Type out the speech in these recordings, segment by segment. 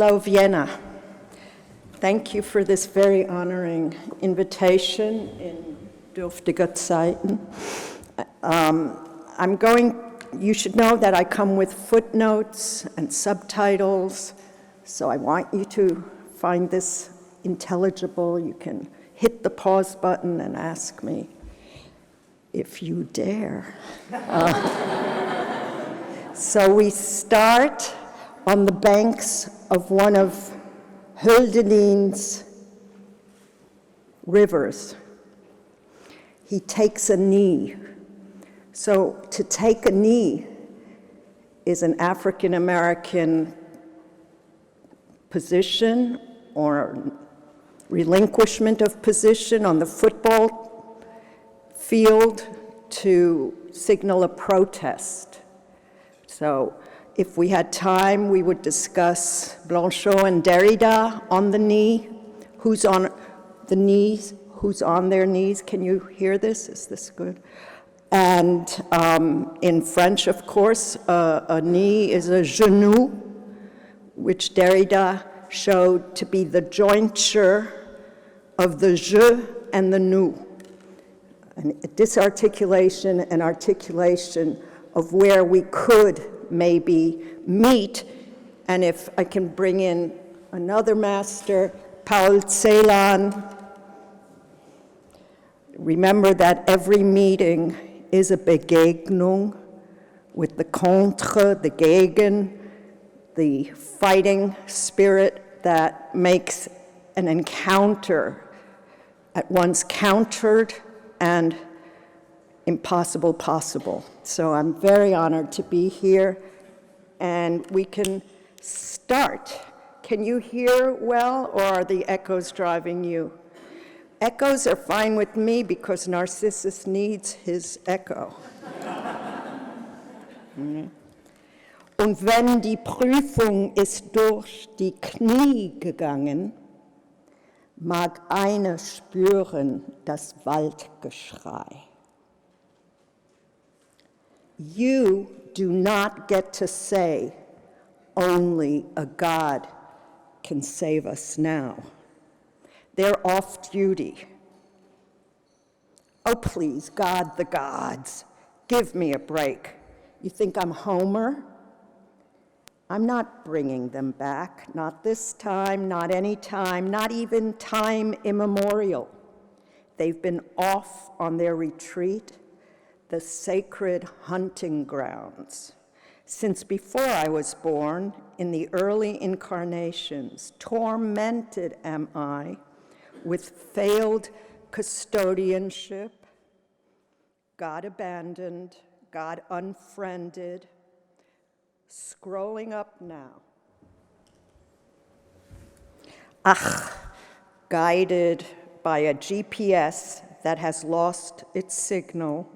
Hello, Vienna. Thank you for this very honoring invitation in dürftiger Zeiten. You should know that I come with footnotes and subtitles, so I want you to find this intelligible. You can hit the pause button and ask me if you dare. So we start on the banks of one of Hölderlin's rivers. He takes a knee. So to take a knee is an African-American position or relinquishment of position on the football field to signal a protest. So if we had time, we would discuss Blanchot and Derrida on the knee. Who's on the knees? Who's on their knees? Can you hear this? Is this good? And in French, of course, a knee is a genou, which Derrida showed to be the jointure of the je and the nous, a disarticulation and articulation of where we could maybe meet. And if I can bring in another master, Paul Celan. Remember that every meeting is a Begegnung with the contre, the gegen, the fighting spirit that makes an encounter at once countered and impossible possible. So I'm very honored to be here, and we can start. Can you hear well, or are the echoes driving you? Echoes are fine with me because Narcissus needs his echo. Und wenn die Prüfung ist durch die Knie gegangen, mag einer spüren das Waldgeschrei. You do not get to say, only a God can save us now. They're off duty. Oh, please, God, the gods, give me a break. You think I'm Homer? I'm not bringing them back, not this time, not any time, not even time immemorial. They've been off on their retreat, the sacred hunting grounds. Since before I was born, in the early incarnations, tormented am I with failed custodianship, God abandoned, God unfriended, scrolling up now. Guided by a GPS that has lost its signal,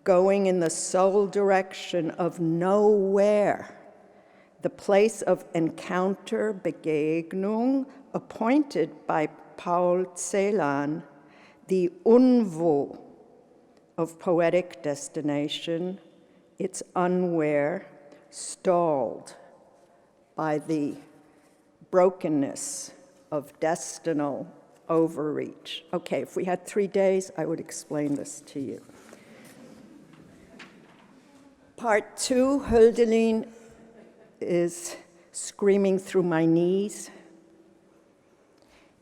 going in the sole direction of nowhere, the place of encounter, Begegnung, appointed by Paul Celan, the unwo of poetic destination, its unwhere, stalled by the brokenness of destinal overreach. Okay, if we had 3 days, I would explain this to you. Part 2, Hölderlin is screaming through my knees.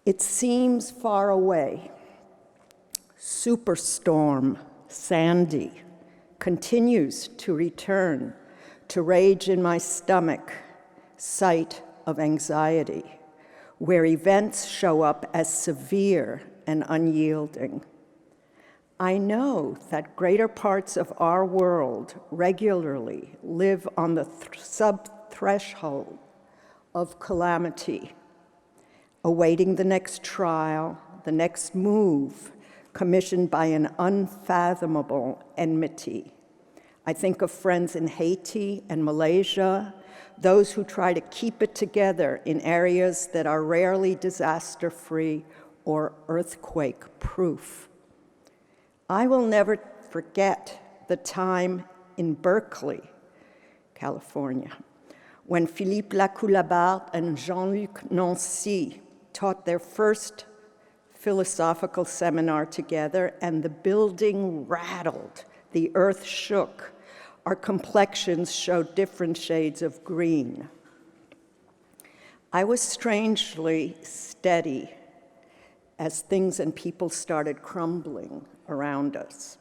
It seems far away. Superstorm Sandy continues to return to rage in my stomach, site of anxiety, where events show up as severe and unyielding. I know that greater parts of our world regularly live on the sub-threshold of calamity, awaiting the next trial, the next move, commissioned by an unfathomable enmity. I think of friends in Haiti and Malaysia, those who try to keep it together in areas that are rarely disaster-free or earthquake-proof. I will never forget the time in Berkeley, California, when Philippe Lacoue-Labarthe and Jean-Luc Nancy taught their first philosophical seminar together, and the building rattled, the earth shook, our complexions showed different shades of green. I was strangely steady as things and people started crumbling around us.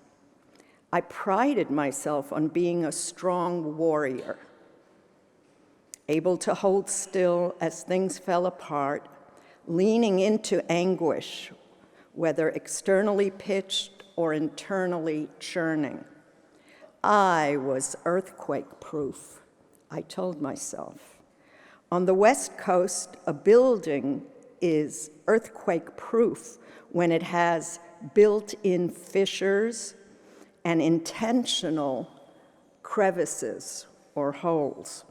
I prided myself on being a strong warrior, able to hold still as things fell apart, leaning into anguish, whether externally pitched or internally churning. I was earthquake-proof, I told myself. On the West Coast, a building is earthquake-proof when it has built-in fissures and intentional crevices or holes.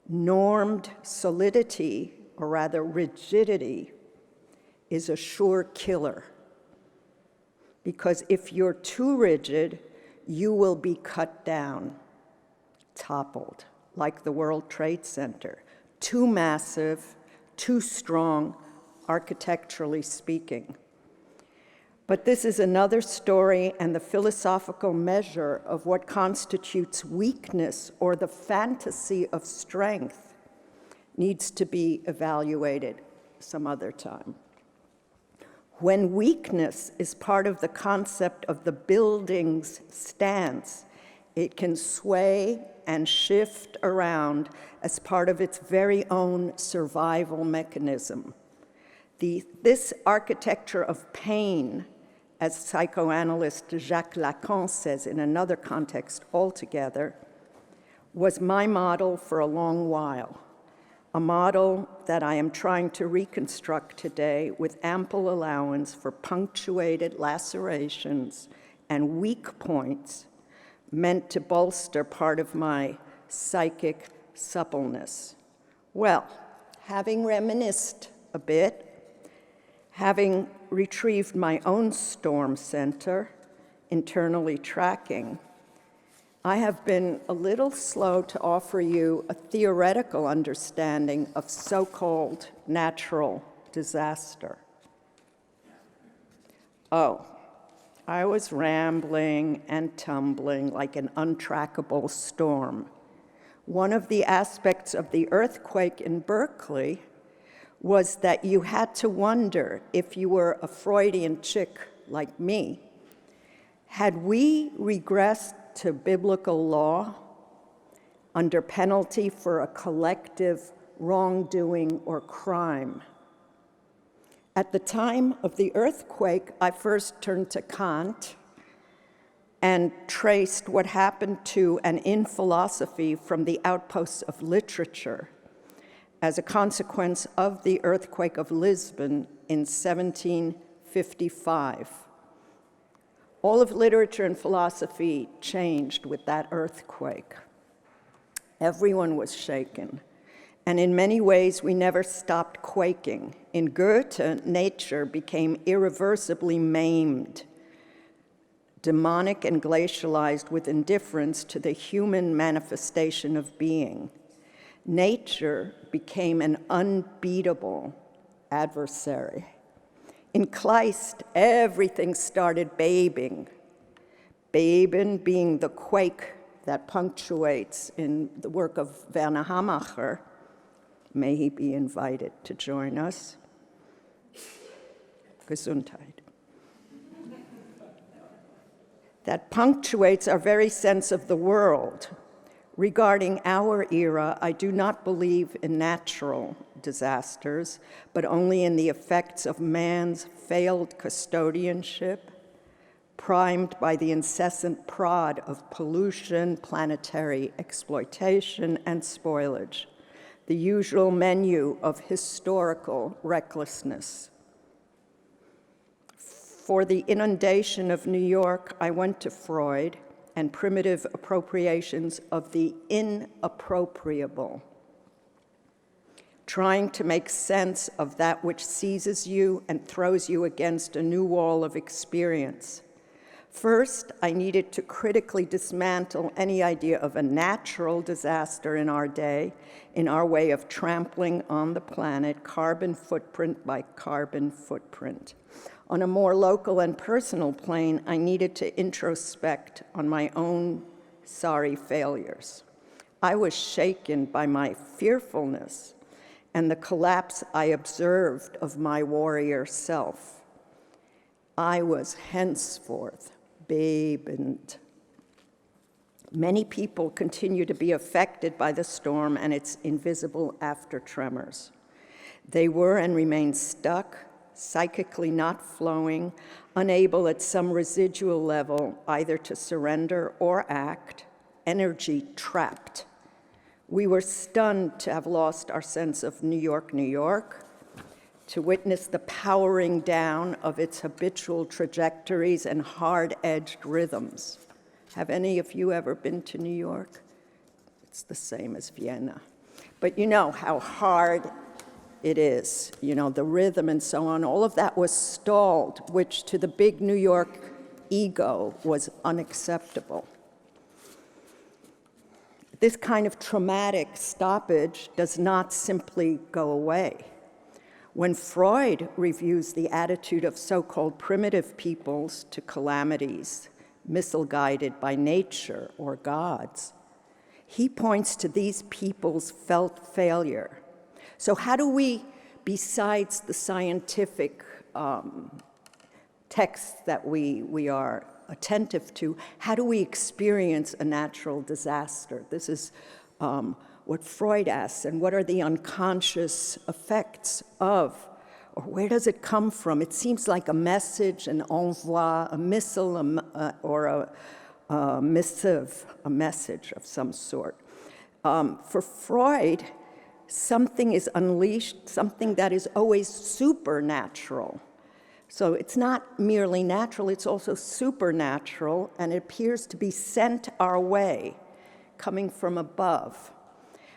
Normed solidity, or rather rigidity, is a sure killer. Because if you're too rigid, you will be cut down, toppled, like the World Trade Center. Too massive, too strong, architecturally speaking. But this is another story, and the philosophical measure of what constitutes weakness or the fantasy of strength needs to be evaluated some other time. When weakness is part of the concept of the building's stance, it can sway and shift around as part of its very own survival mechanism. This architecture of pain, as psychoanalyst Jacques Lacan says in another context altogether, was my model for a long while, a model that I am trying to reconstruct today with ample allowance for punctuated lacerations and weak points meant to bolster part of my psychic suppleness. Well, having reminisced a bit, having retrieved my own storm center, internally tracking, I have been a little slow to offer you a theoretical understanding of so-called natural disaster. Oh, I was rambling and tumbling like an untrackable storm. One of the aspects of the earthquake in Berkeley was that you had to wonder if you were a Freudian chick like me, had we regressed to biblical law under penalty for a collective wrongdoing or crime? At the time of the earthquake, I first turned to Kant and traced what happened to and in philosophy from the outposts of literature as a consequence of the earthquake of Lisbon in 1755. All of literature and philosophy changed with that earthquake. Everyone was shaken. And in many ways, we never stopped quaking. In Goethe, nature became irreversibly maimed, demonic and glacialized with indifference to the human manifestation of being. Nature became an unbeatable adversary. In Kleist, everything started babing. Beben being the quake that punctuates in the work of Werner Hamacher. May he be invited to join us. Gesundheit. That punctuates our very sense of the world. Regarding our era, I do not believe in natural disasters, but only in the effects of man's failed custodianship, primed by the incessant prod of pollution, planetary exploitation, and spoilage, the usual menu of historical recklessness. For the inundation of New York, I went to Freud and primitive appropriations of the inappropriable, trying to make sense of that which seizes you and throws you against a new wall of experience. First, I needed to critically dismantle any idea of a natural disaster in our day, in our way of trampling on the planet, carbon footprint by carbon footprint. On a more local and personal plane, I needed to introspect on my own sorry failures. I was shaken by my fearfulness and the collapse I observed of my warrior self. I was henceforth babened. Many people continue to be affected by the storm and its invisible after-tremors. They were and remain stuck, psychically not flowing, unable at some residual level either to surrender or act, energy trapped. We were stunned to have lost our sense of New York, New York, to witness the powering down of its habitual trajectories and hard-edged rhythms. Have any of you ever been to New York? It's the same as Vienna. But you know how hard it is, you know, the rhythm and so on. All of that was stalled, which to the big New York ego was unacceptable. This kind of traumatic stoppage does not simply go away. When Freud reviews the attitude of so-called primitive peoples to calamities, missile-guided by nature or gods, he points to these people's felt failure. So how do we, besides the scientific texts that we are attentive to, how do we experience a natural disaster? This is what Freud asks, and what are the unconscious effects of, or where does it come from? It seems like a message, an envoi, a missile, or a missive, a message of some sort. For Freud, something is unleashed, something that is always supernatural. So it's not merely natural, it's also supernatural, and it appears to be sent our way, coming from above.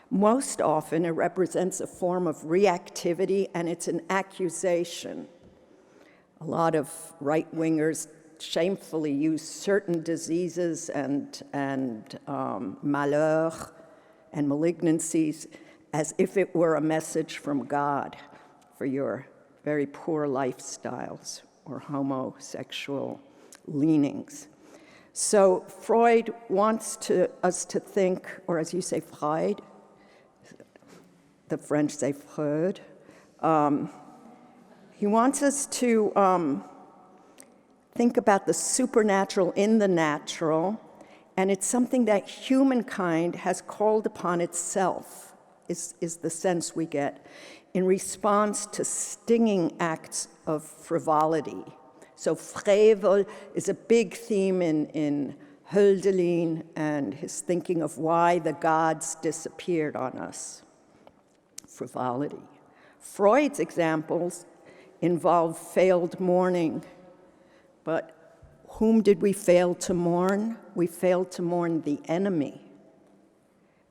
Most often, it represents a form of reactivity, and it's an accusation. A lot of right-wingers shamefully use certain diseases and malheur and malignancies as if it were a message from God for your very poor lifestyles or homosexual leanings. So Freud wants us to think, or as you say, Freud, the French say Freud. He wants us to think about the supernatural in the natural, and it's something that humankind has called upon itself, is the sense we get, in response to stinging acts of frivolity. So Frevel is a big theme in Hölderlin and his thinking of why the gods disappeared on us. Frivolity. Freud's examples involve failed mourning, but whom did we fail to mourn? We failed to mourn the enemy,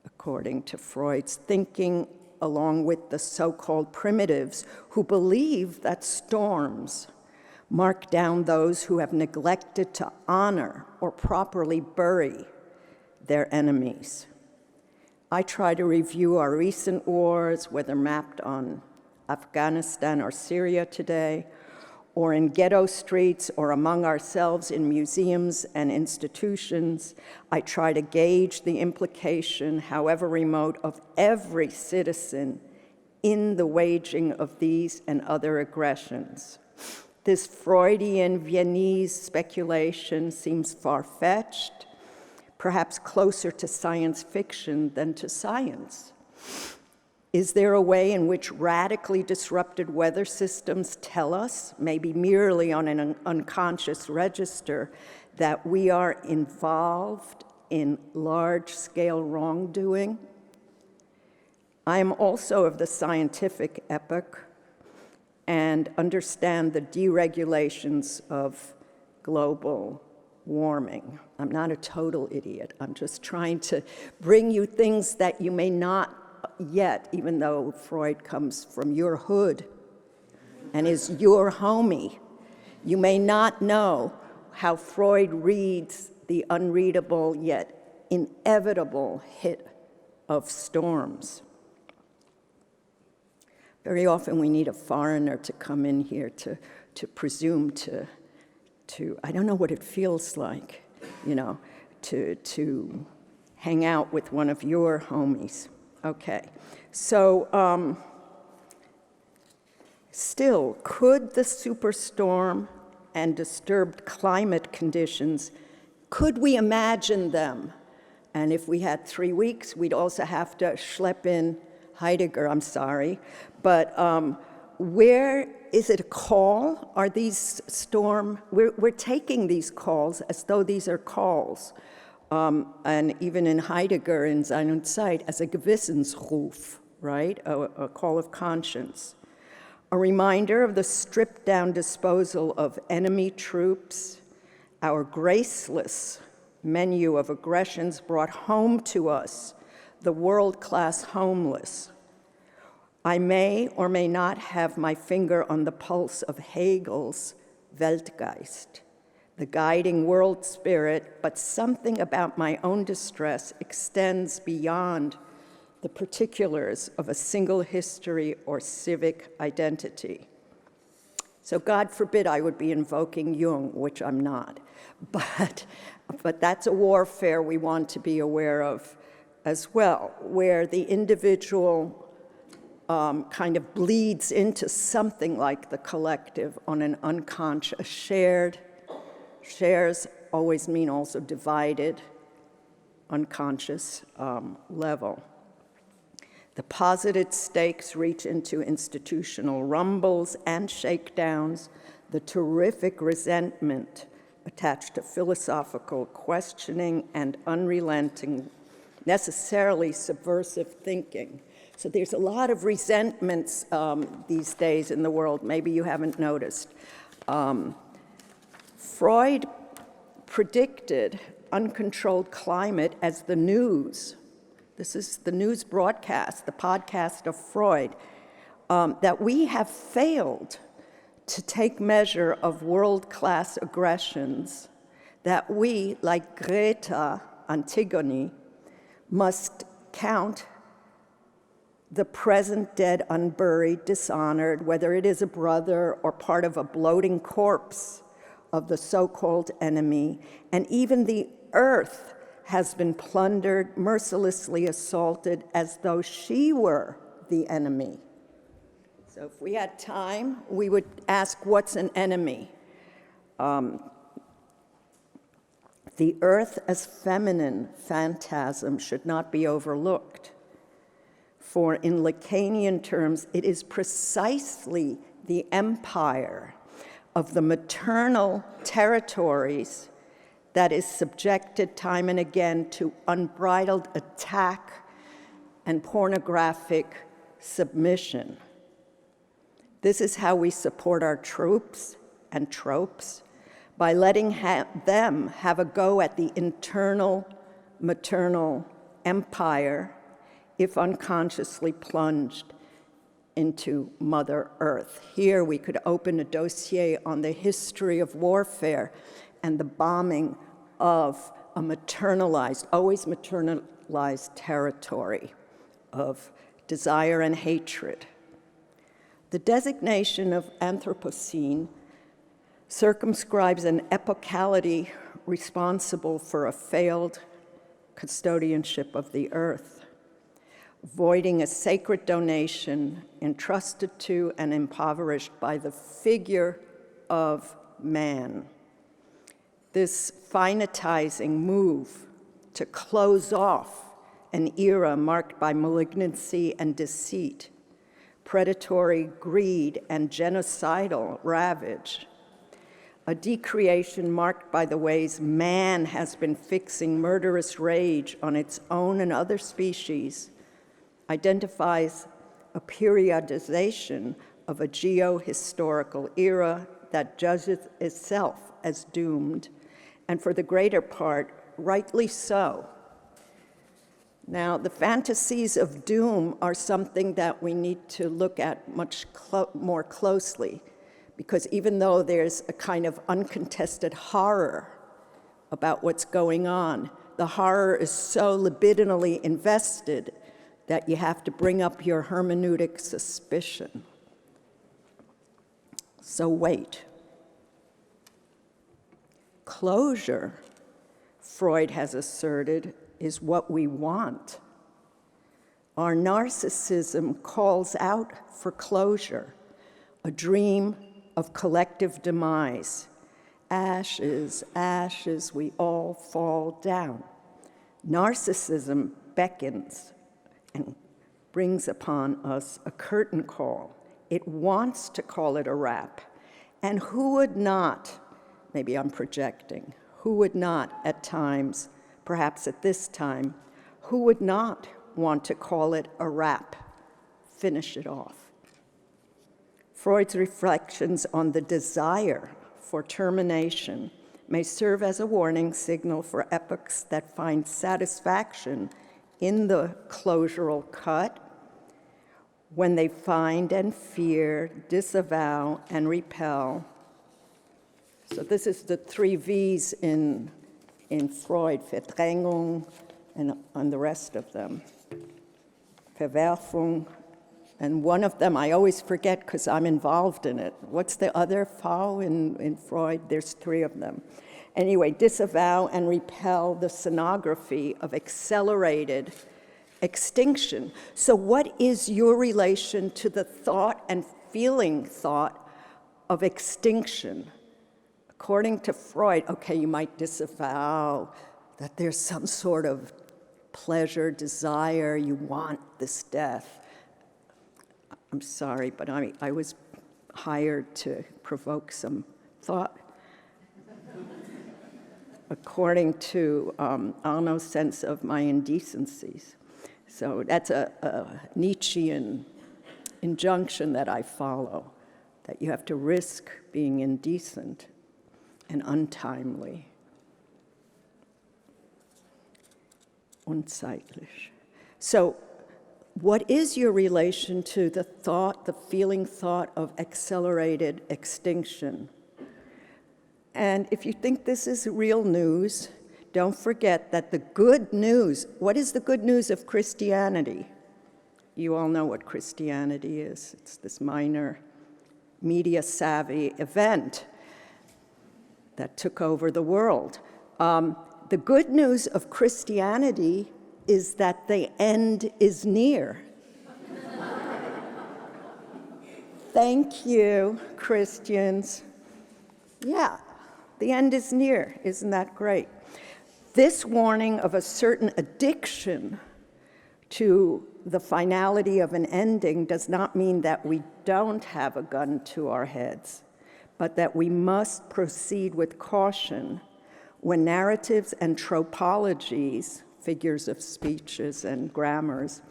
according to Freud's thinking, along with the so-called primitives who believe that storms mark down those who have neglected to honor or properly bury their enemies. I try to review our recent wars, whether mapped on Afghanistan or Syria today, or in ghetto streets or among ourselves in museums and institutions. I try to gauge the implication, however remote, of every citizen in the waging of these and other aggressions. This Freudian Viennese speculation seems far-fetched, perhaps closer to science fiction than to science. Is there a way in which radically disrupted weather systems tell us, maybe merely on an unconscious register, that we are involved in large-scale wrongdoing? I am also of the scientific epoch and understand the deregulations of global warming. I'm not a total idiot. I'm just trying to bring you things that you may not yet, even though Freud comes from your hood and is your homie, you may not know how Freud reads the unreadable yet inevitable hit of storms. Very often we need a foreigner to come in here to presume to I don't know what it feels like, to hang out with one of your homies. Okay, so still, could the superstorm and disturbed climate conditions, could we imagine them? And if we had 3 weeks, we'd also have to schlep in Heidegger, I'm sorry. But where is it a call? Are these we're taking these calls as though these are calls. And even in Heidegger, in Sein und Zeit, as a Gewissensruf, right? A call of conscience. A reminder of the stripped-down disposal of enemy troops, our graceless menu of aggressions brought home to us, the world-class homeless. I may or may not have my finger on the pulse of Hegel's Weltgeist, the guiding world spirit, but something about my own distress extends beyond the particulars of a single history or civic identity. So God forbid I would be invoking Jung, which I'm not, but that's a warfare we want to be aware of as well, where the individual kind of bleeds into something like the collective on an unconscious, shared. Shares always mean also divided, unconscious level. The posited stakes reach into institutional rumbles and shakedowns, the terrific resentment attached to philosophical questioning and unrelenting, necessarily subversive thinking. So there's a lot of resentments these days in the world, maybe you haven't noticed. Freud predicted uncontrolled climate as the news. This is the news broadcast, the podcast of Freud, that we have failed to take measure of world-class aggressions, that we, like Greta, Antigone, must count the present dead, unburied, dishonored, whether it is a brother or part of a bloating corpse of the so-called enemy, and even the earth has been plundered, mercilessly assaulted, as though she were the enemy. So if we had time, we would ask, what's an enemy? The earth as feminine phantasm should not be overlooked. For in Lacanian terms, it is precisely the empire of the maternal territories that is subjected time and again to unbridled attack and pornographic submission. This is how we support our troops and tropes, by letting them have a go at the internal maternal empire, if unconsciously plunged into Mother Earth. Here we could open a dossier on the history of warfare and the bombing of a maternalized, always maternalized territory of desire and hatred. The designation of Anthropocene circumscribes an epocality responsible for a failed custodianship of the earth, voiding a sacred donation entrusted to and impoverished by the figure of man. This finitizing move to close off an era marked by malignancy and deceit, predatory greed and genocidal ravage, a decreation marked by the ways man has been fixing murderous rage on its own and other species, identifies a periodization of a geo-historical era that judges itself as doomed, and for the greater part, rightly so. Now, the fantasies of doom are something that we need to look at much more closely, because even though there's a kind of uncontested horror about what's going on, the horror is so libidinally invested that you have to bring up your hermeneutic suspicion. So wait. Closure, Freud has asserted, is what we want. Our narcissism calls out for closure, a dream of collective demise. Ashes, ashes, we all fall down. Narcissism beckons and brings upon us a curtain call. It wants to call it a wrap. And who would not, maybe I'm projecting, who would not at times, perhaps at this time, who would not want to call it a wrap, finish it off? Freud's reflections on the desire for termination may serve as a warning signal for epochs that find satisfaction in the closural cut, when they find and fear, disavow, and repel. So this is the 3 V's in Freud, Verdrängung, and on the rest of them. Verwerfung, and one of them I always forget because I'm involved in it. What's the other V in Freud? There's 3 of them. Anyway, disavow and repel the scenography of accelerated extinction. So what is your relation to the thought and feeling thought of extinction? According to Freud, okay, you might disavow that there's some sort of pleasure, desire, you want this death. I'm sorry, but I was hired to provoke some thought. According to Arno's sense of my indecencies. So that's a Nietzschean injunction that I follow, that you have to risk being indecent and untimely. Unzeitlich. So what is your relation to the thought, the feeling thought of accelerated extinction? And if you think this is real news, don't forget that the good news, what is the good news of Christianity? You all know what Christianity is. It's this minor, media-savvy event that took over the world. The good news of Christianity is that the end is near. Thank you, Christians. Yeah, the end is near. Isn't that great? This warning of a certain addiction to the finality of an ending does not mean that we don't have a gun to our heads, but that we must proceed with caution when narratives and tropologies, figures of speeches and grammars,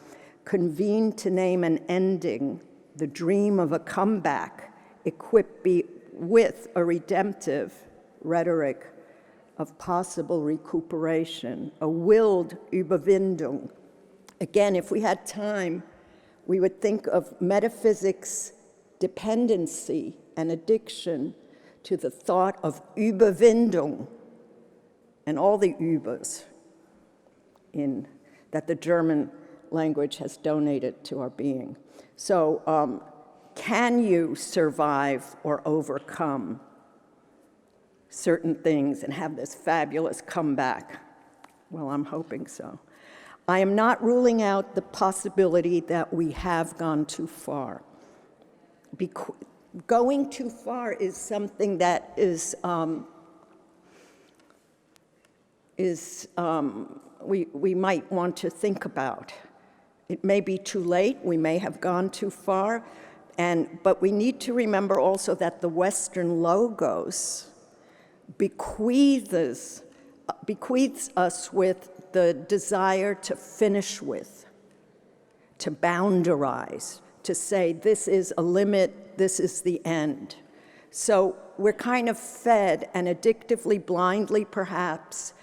convene to name an ending, the dream of a comeback, equipped with a redemptive rhetoric of possible recuperation, a willed Überwindung. Again, if we had time, we would think of metaphysics dependency and addiction to the thought of Überwindung and all the Übers that the German language has donated to our being. So can you survive or overcome certain things and have this fabulous comeback? Well, I'm hoping so. I am not ruling out the possibility that we have gone too far. Going too far is something that we might want to think about. It may be too late, we may have gone too far, but we need to remember also that the Western logos bequeaths us with the desire to finish with, to boundarize, to say this is a limit, this is the end. So we're kind of fed and addictively, blindly perhaps,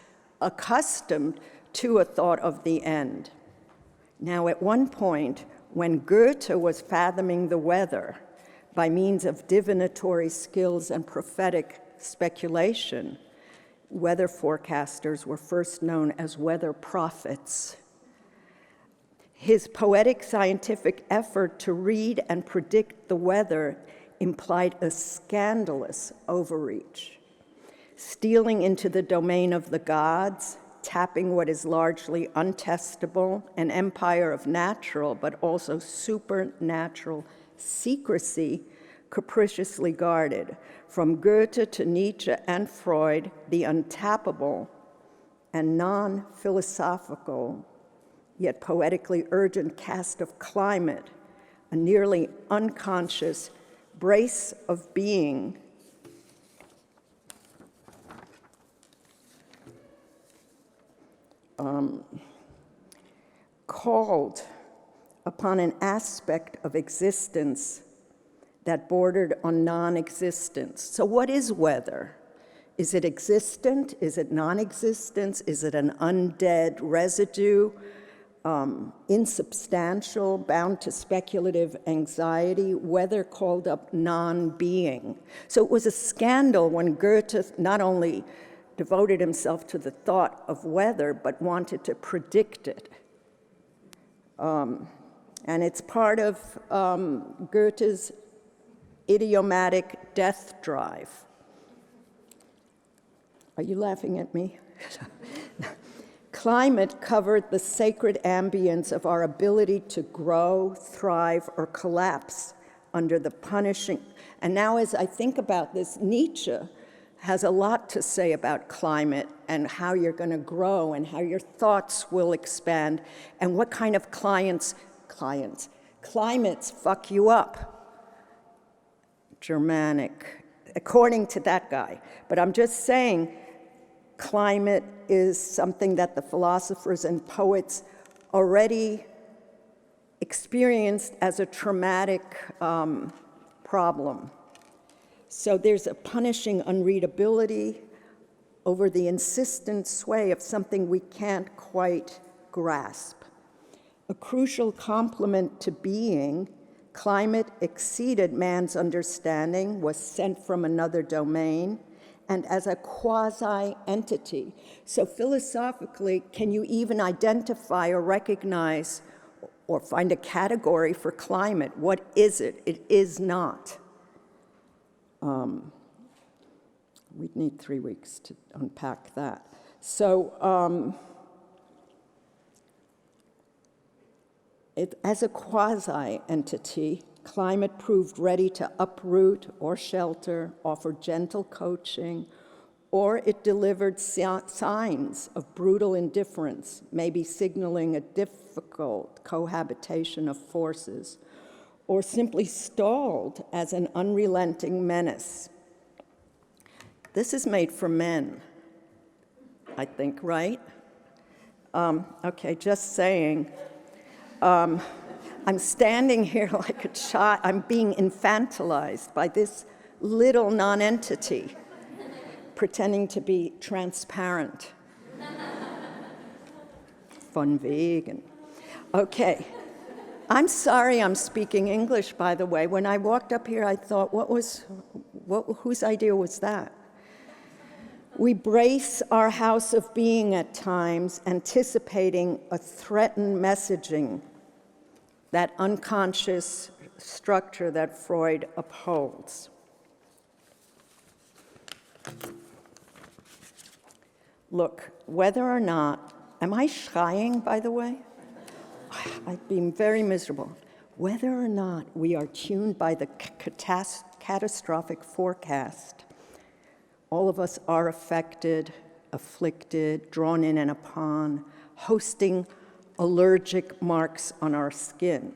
accustomed to a thought of the end. Now, at one point, when Goethe was fathoming the weather, by means of divinatory skills and prophetic speculation. Weather forecasters were first known as weather prophets. His poetic scientific effort to read and predict the weather implied a scandalous overreach, stealing into the domain of the gods, tapping what is largely untestable, an empire of natural but also supernatural secrecy capriciously guarded. From Goethe to Nietzsche and Freud, the untappable and non-philosophical, yet poetically urgent cast of climate, a nearly unconscious brace of being, called upon an aspect of existence that bordered on non-existence. So what is weather? Is it existent? Is it non-existence? Is it an undead residue, insubstantial, bound to speculative anxiety? Weather called up non-being. So it was a scandal when Goethe not only devoted himself to the thought of weather, but wanted to predict it. And it's part of Goethe's idiomatic death drive. Are you laughing at me? Climate covered the sacred ambience of our ability to grow, thrive, or collapse under the punishing. And now as I think about this, Nietzsche has a lot to say about climate and how you're going to grow and how your thoughts will expand and what kind of climates fuck you up. Germanic, according to that guy. But I'm just saying climate is something that the philosophers and poets already experienced as a traumatic problem. So there's a punishing unreadability over the insistent sway of something we can't quite grasp. A crucial complement to being, climate exceeded man's understanding, was sent from another domain, and as a quasi-entity. So philosophically, can you even identify or recognize or find a category for climate? What is it? It is not. We'd need 3 weeks to unpack that. So as a quasi-entity, climate proved ready to uproot or shelter, offer gentle coaching, or it delivered signs of brutal indifference, maybe signaling a difficult cohabitation of forces, or simply stalled as an unrelenting menace. This is made for men, I think, right? Okay, just saying. I'm standing here like a child. I'm being infantilized by this little non-entity pretending to be transparent. Von wegen. Okay. I'm sorry I'm speaking English, by the way. When I walked up here, I thought, whose idea was that? We brace our house of being at times, anticipating a threatened messaging, that unconscious structure that Freud upholds. Look, whether or not, am I shying, by the way? I've been very miserable. Whether or not we are tuned by the catastrophic forecast, all of us are affected, afflicted, drawn in and upon, hosting allergic marks on our skin.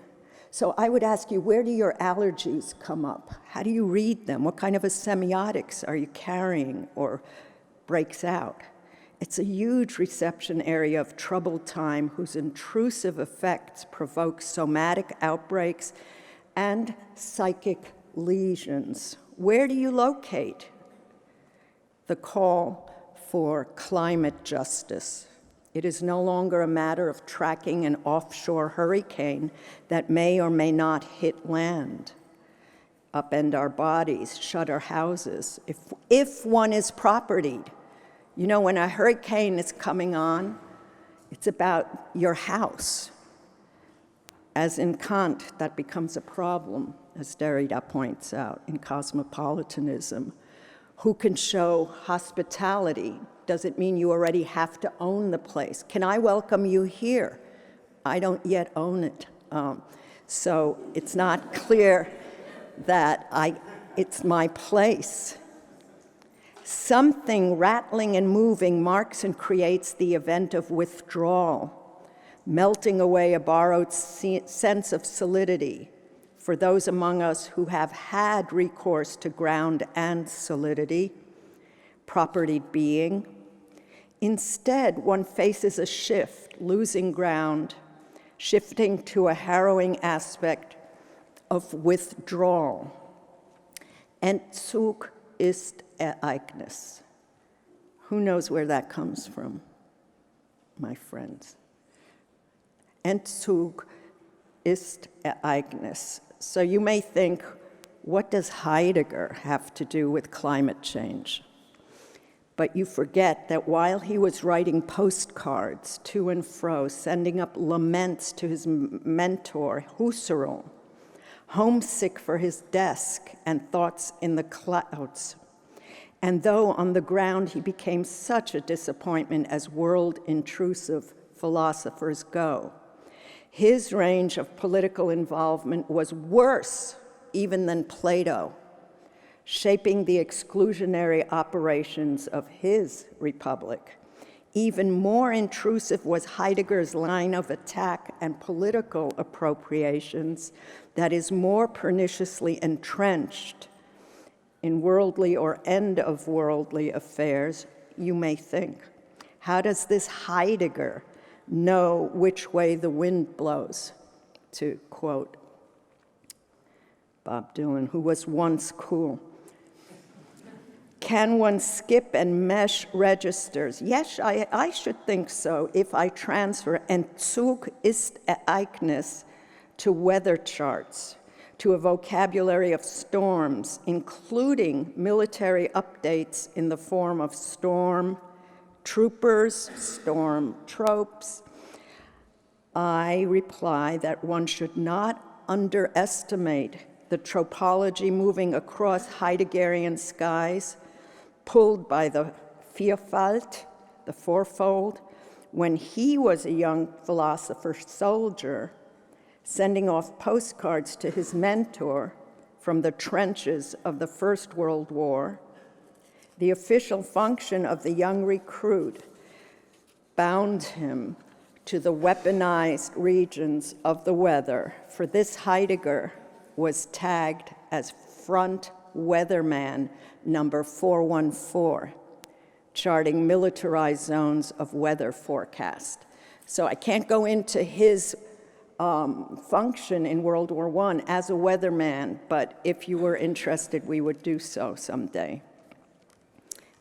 So I would ask you, where do your allergies come up? How do you read them? What kind of a semiotics are you carrying or breaks out? It's a huge reception area of troubled time whose intrusive effects provoke somatic outbreaks and psychic lesions. Where do you locate the call for climate justice? It is no longer a matter of tracking an offshore hurricane that may or may not hit land. upend our bodies, shut our houses, if one is propertied. You know, when a hurricane is coming on, it's about your house. As in Kant, that becomes a problem, as Derrida points out in Cosmopolitanism. Who can show hospitality? Does it mean you already have to own the place? Can I welcome you here? I don't yet own it. So it's not clear that it's my place. Something rattling and moving marks and creates the event of withdrawal, melting away a borrowed sense of solidity for those among us who have had recourse to ground and solidity, propertied being. Instead, one faces a shift, losing ground, shifting to a harrowing aspect of withdrawal. Entzug ist Ereignis. Who knows where that comes from, my friends? Entzug ist Ereignis. So you may think, what does Heidegger have to do with climate change? But you forget that while he was writing postcards to and fro, sending up laments to his mentor, Husserl, homesick for his desk and thoughts in the clouds, and though on the ground he became such a disappointment as world-intrusive philosophers go, his range of political involvement was worse even than Plato, shaping the exclusionary operations of his republic. Even more intrusive was Heidegger's line of attack and political appropriations that is more perniciously entrenched in worldly or end of worldly affairs, you may think. How does this Heidegger know which way the wind blows? To quote Bob Dylan, who was once cool. Can one skip and mesh registers? Yes, I should think so if I transfer Entzug ist Ereignis to weather charts, to a vocabulary of storms, including military updates in the form of storm troopers, storm tropes. I reply that one should not underestimate the tropology moving across Heideggerian skies, pulled by the Vielfalt, the fourfold, when he was a young philosopher soldier, sending off postcards to his mentor from the trenches of the First World War. The official function of the young recruit bound him to the weaponized regions of the weather, for this Heidegger was tagged as front weatherman number 414, charting militarized zones of weather forecast. So I can't go into his function in World War I as a weatherman, but if you were interested, we would do so someday.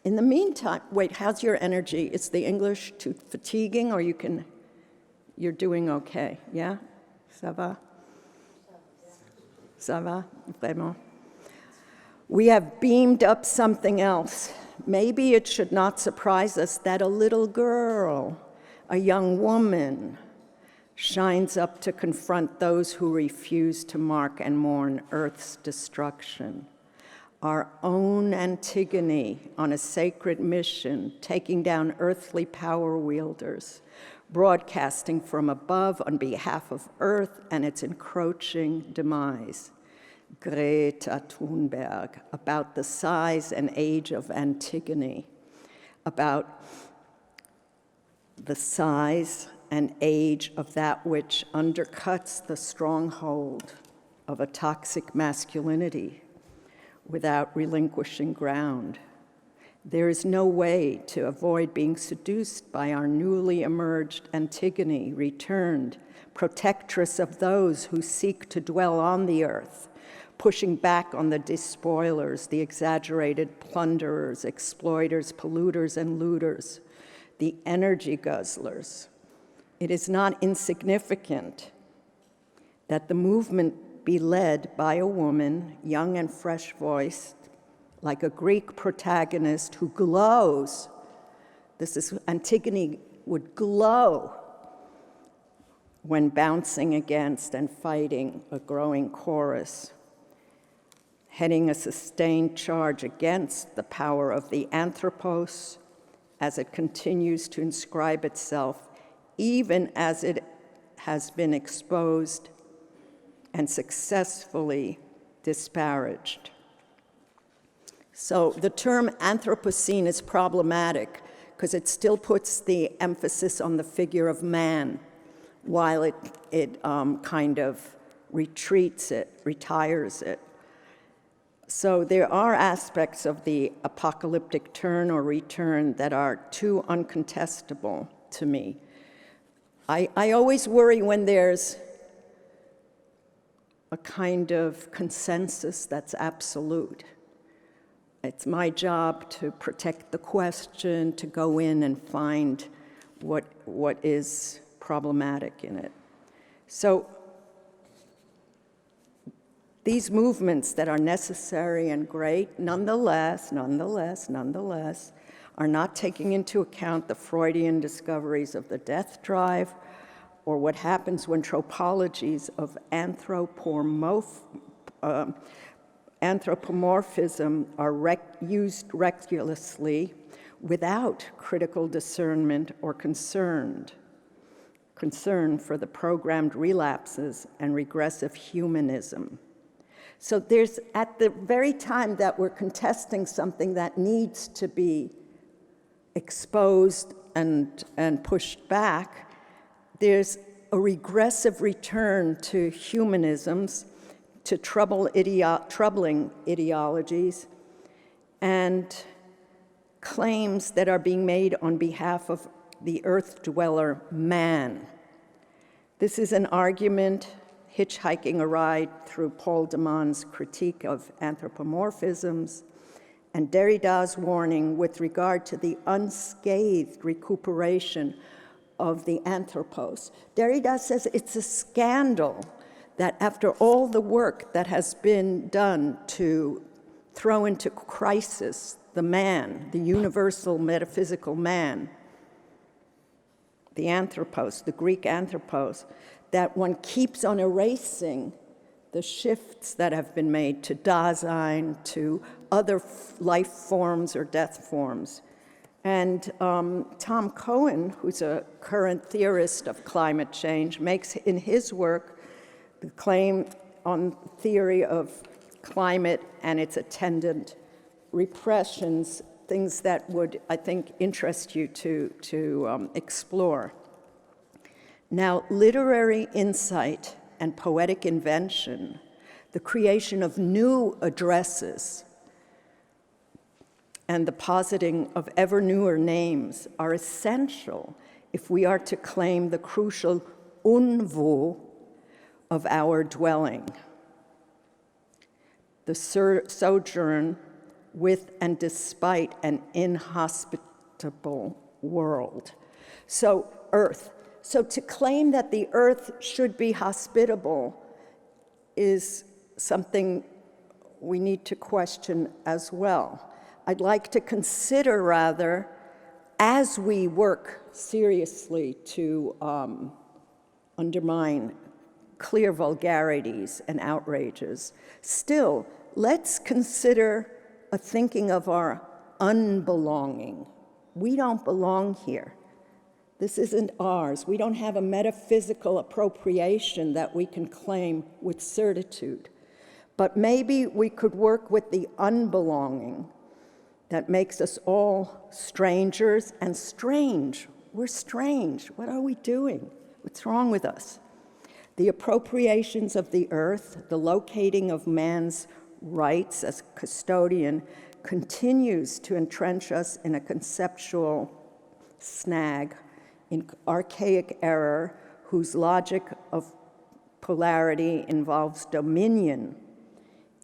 In the meantime, wait, how's your energy? Is the English too fatiguing, or you're doing okay, yeah? Ça va? Ça va? Vraiment? We have beamed up something else. Maybe it should not surprise us that a little girl, a young woman, shines up to confront those who refuse to mark and mourn Earth's destruction. Our own Antigone on a sacred mission, taking down earthly power wielders, broadcasting from above on behalf of Earth and its encroaching demise. Greta Thunberg, about the size and age of Antigone, about the size and age of that which undercuts the stronghold of a toxic masculinity without relinquishing ground. There is no way to avoid being seduced by our newly emerged Antigone, returned, protectress of those who seek to dwell on the earth, pushing back on the despoilers, the exaggerated plunderers, exploiters, polluters, and looters, the energy guzzlers. It is not insignificant that the movement be led by a woman, young and fresh-voiced, like a Greek protagonist who glows. Antigone would glow when bouncing against and fighting a growing chorus, heading a sustained charge against the power of the anthropos as it continues to inscribe itself, even as it has been exposed and successfully disparaged. So the term Anthropocene is problematic because it still puts the emphasis on the figure of man, while it kind of retires it. So there are aspects of the apocalyptic turn or return that are too uncontestable to me. I always worry when there's a kind of consensus that's absolute. It's my job to protect the question, to go in and find what is problematic in it. So these movements that are necessary and great, nonetheless, are not taking into account the Freudian discoveries of the death drive or what happens when tropologies of anthropomorphism are used recklessly without critical discernment or concern for the programmed relapses and regressive humanism. So there's, at the very time that we're contesting something that needs to be exposed and pushed back, there's a regressive return to humanisms, to troubling ideologies, and claims that are being made on behalf of the earth dweller man. This is an argument hitchhiking a ride through Paul de Man's critique of anthropomorphisms and Derrida's warning with regard to the unscathed recuperation of the anthropos. Derrida says it's a scandal that after all the work that has been done to throw into crisis the man, the universal metaphysical man, the anthropos, the Greek anthropos, that one keeps on erasing the shifts that have been made to Dasein, to other life forms or death forms. And Tom Cohen, who's a current theorist of climate change, makes in his work the claim on theory of climate and its attendant repressions, things that would, I think, interest you to explore. Now, literary insight and poetic invention, the creation of new addresses, and the positing of ever newer names are essential if we are to claim the crucial unwo of our dwelling, the sojourn with and despite an inhospitable world. So, earth. So to claim that the earth should be hospitable is something we need to question as well. I'd like to consider, rather, as we work seriously to undermine clear vulgarities and outrages, still, let's consider a thinking of our unbelonging. We don't belong here. This isn't ours. We don't have a metaphysical appropriation that we can claim with certitude. But maybe we could work with the unbelonging that makes us all strangers and strange. We're strange. What are we doing? What's wrong with us? The appropriations of the earth, the locating of man's rights as custodian, continues to entrench us in a conceptual snag, in archaic error whose logic of polarity involves dominion,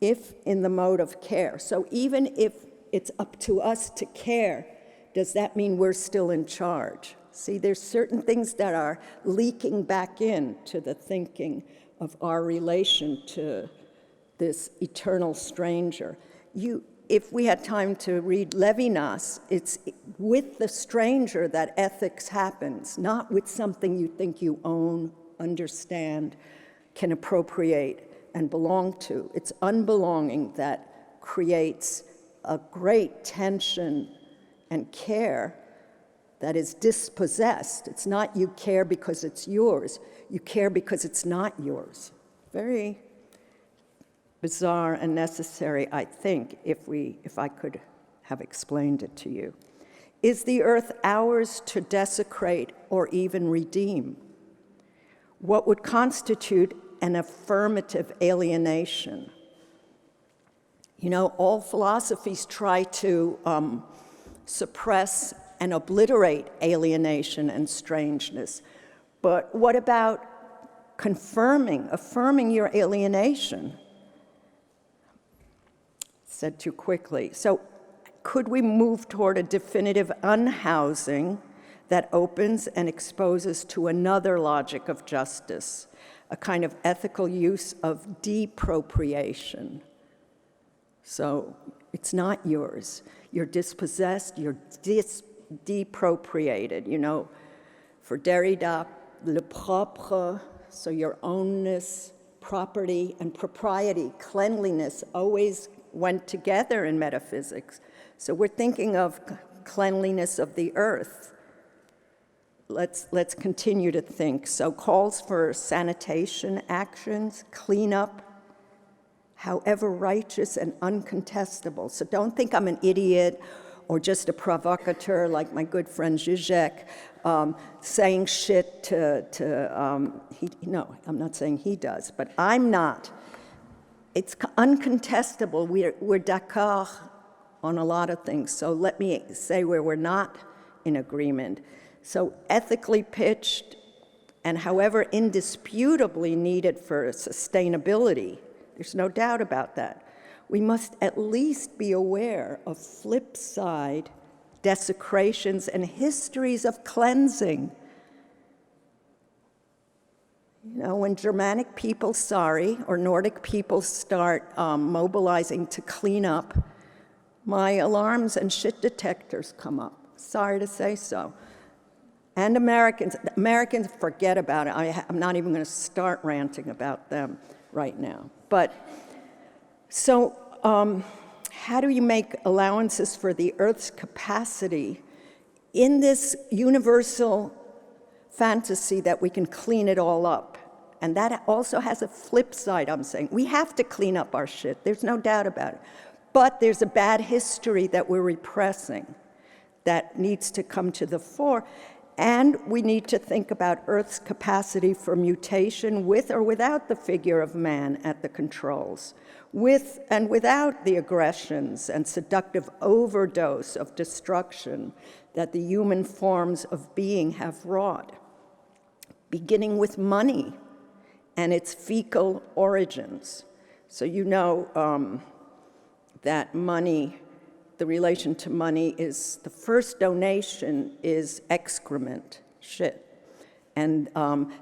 if in the mode of care. So even if it's up to us to care, does that mean we're still in charge? See, there's certain things that are leaking back into the thinking of our relation to this eternal stranger. If we had time to read Levinas, it's with the stranger that ethics happens, not with something you think you own, understand, can appropriate, and belong to. It's unbelonging that creates a great tension and care that is dispossessed. It's not you care because it's yours, you care because it's not yours. Very bizarre and necessary, I think, if I could have explained it to you. Is the earth ours to desecrate or even redeem? What would constitute an affirmative alienation? You know, all philosophies try to suppress and obliterate alienation and strangeness. But what about affirming your alienation? Said too quickly. So could we move toward a definitive unhousing that opens and exposes to another logic of justice, a kind of ethical use of depropriation? So it's not yours. You're dispossessed, you're depropriated. You know, for Derrida, le propre, so your ownness, property, and propriety, cleanliness, always went together in metaphysics. So we're thinking of cleanliness of the earth. Let's continue to think. So calls for sanitation actions, cleanup, however righteous and uncontestable. So don't think I'm an idiot or just a provocateur like my good friend Zizek, saying shit no, I'm not saying he does, but I'm not. It's uncontestable. We're d'accord on a lot of things. So let me say where we're not in agreement. So ethically pitched and however indisputably needed for sustainability, there's no doubt about that. We must at least be aware of flip side desecrations and histories of cleansing. You know, when Germanic people, or Nordic people start mobilizing to clean up, my alarms and shit detectors come up. Sorry to say so. And Americans forget about it. I'm not even going to start ranting about them right now. But so how do you make allowances for the Earth's capacity in this universal fantasy that we can clean it all up? And that also has a flip side, I'm saying. We have to clean up our shit, there's no doubt about it. But there's a bad history that we're repressing that needs to come to the fore. And we need to think about Earth's capacity for mutation with or without the figure of man at the controls, with and without the aggressions and seductive overdose of destruction that the human forms of being have wrought, beginning with money and its fecal origins. So you know that money, the relation to money is, the first donation is excrement, shit. And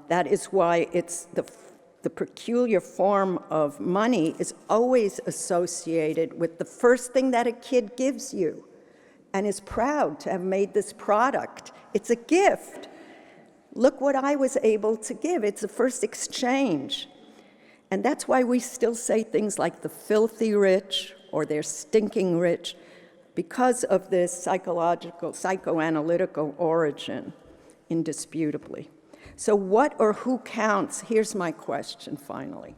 that is why it's the peculiar form of money is always associated with the first thing that a kid gives you and is proud to have made this product. It's a gift. Look what I was able to give. It's the first exchange. And that's why we still say things like the filthy rich or they're stinking rich, because of this psychoanalytical origin, indisputably. So what or who counts? Here's my question, finally.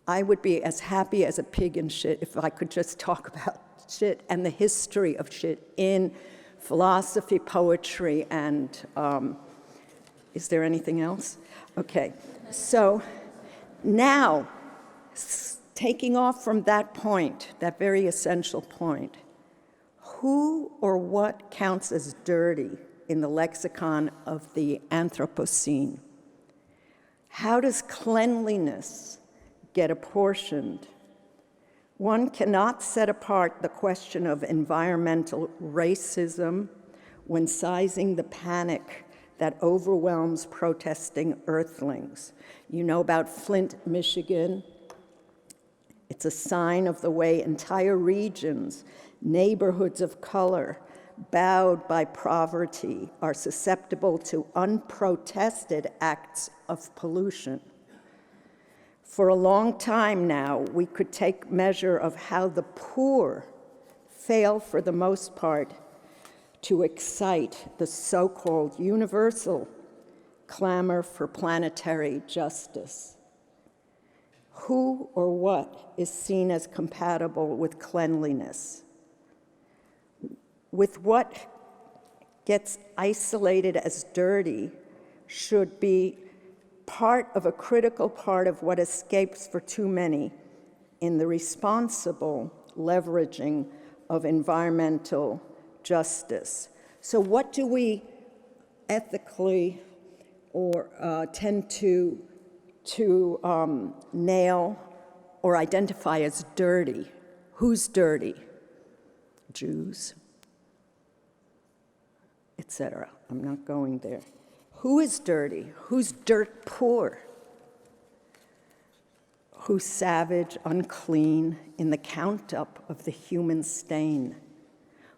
I would be as happy as a pig in shit if I could just talk about shit and the history of shit in philosophy, poetry, and is there anything else? Okay, so now, taking off from that point, that very essential point, who or what counts as dirty in the lexicon of the Anthropocene? How does cleanliness get apportioned? One cannot set apart the question of environmental racism when sizing the panic that overwhelms protesting earthlings. You know about Flint, Michigan? It's a sign of the way entire regions, neighborhoods of color, bowed by poverty, are susceptible to unprotested acts of pollution. For a long time now, we could take measure of how the poor fail, for the most part, to excite the so-called universal clamor for planetary justice. Who or what is seen as compatible with cleanliness? With what gets isolated as dirty should be part of a critical part of what escapes for too many in the responsible leveraging of environmental justice. So what do we ethically or tend to nail or identify as dirty? Who's dirty? Jews, etc. I'm not going there. Who is dirty? Who's dirt poor? Who's savage, unclean in the count-up of the human stain?